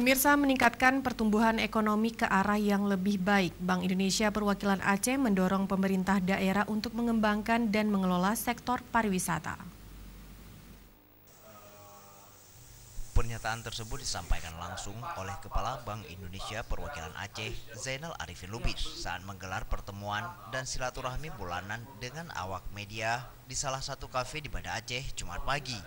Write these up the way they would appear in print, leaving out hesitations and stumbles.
Pemirsa, meningkatkan pertumbuhan ekonomi ke arah yang lebih baik. Bank Indonesia Perwakilan Aceh mendorong pemerintah daerah untuk mengembangkan dan mengelola sektor pariwisata. Pernyataan tersebut disampaikan langsung oleh Kepala Bank Indonesia Perwakilan Aceh, Zainal Arifin Lubis, saat menggelar pertemuan dan silaturahmi bulanan dengan awak media di salah satu kafe di Banda Aceh, Jumat pagi.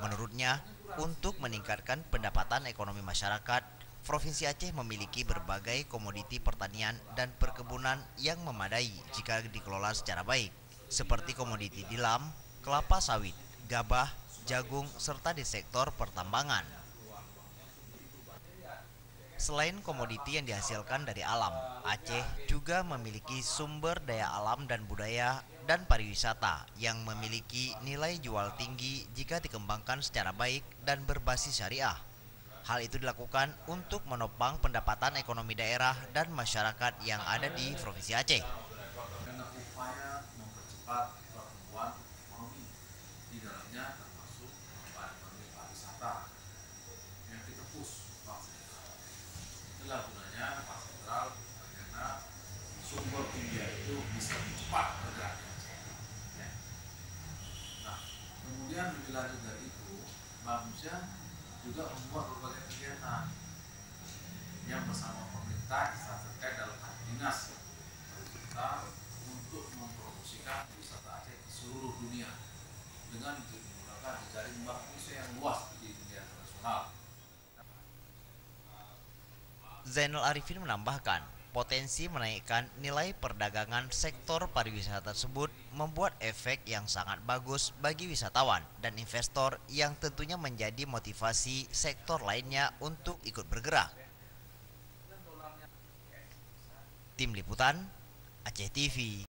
Menurutnya, untuk meningkatkan pendapatan ekonomi masyarakat, Provinsi Aceh memiliki berbagai komoditi pertanian dan perkebunan yang memadai jika dikelola secara baik, seperti komoditi tilam, kelapa sawit, gabah, jagung, serta di sektor pertambangan. Selain komoditi yang dihasilkan dari alam, Aceh juga memiliki sumber daya alam dan budaya dan pariwisata yang memiliki nilai jual tinggi jika dikembangkan secara baik dan berbasis syariah. Hal itu dilakukan untuk menopang pendapatan ekonomi daerah dan masyarakat yang ada di Provinsi Aceh. Dengan upaya mempercepat pertumbuhan ekonomi, di dalamnya termasuk ekonomi pariwisata yang kita push Bank Sentral. Itulah gunanya Bank Sentral, karena sumber India itu bisa cepat bergerak. Ya. Nah, kemudian lebih lanjut dari itu, Bank Indonesia juga membuat berbagai kegiatan yang bersama pemerintah terkait dalam dinas pariwisata untuk mempromosikan wisata Aceh ke seluruh dunia dengan menggunakan jejaring Bank Indonesia yang luas di dunia internasional. Zainal Arifin menambahkan, potensi menaikkan nilai perdagangan sektor pariwisata tersebut membuat efek yang sangat bagus bagi wisatawan dan investor yang tentunya menjadi motivasi sektor lainnya untuk ikut bergerak. Tim Liputan, Aceh TV.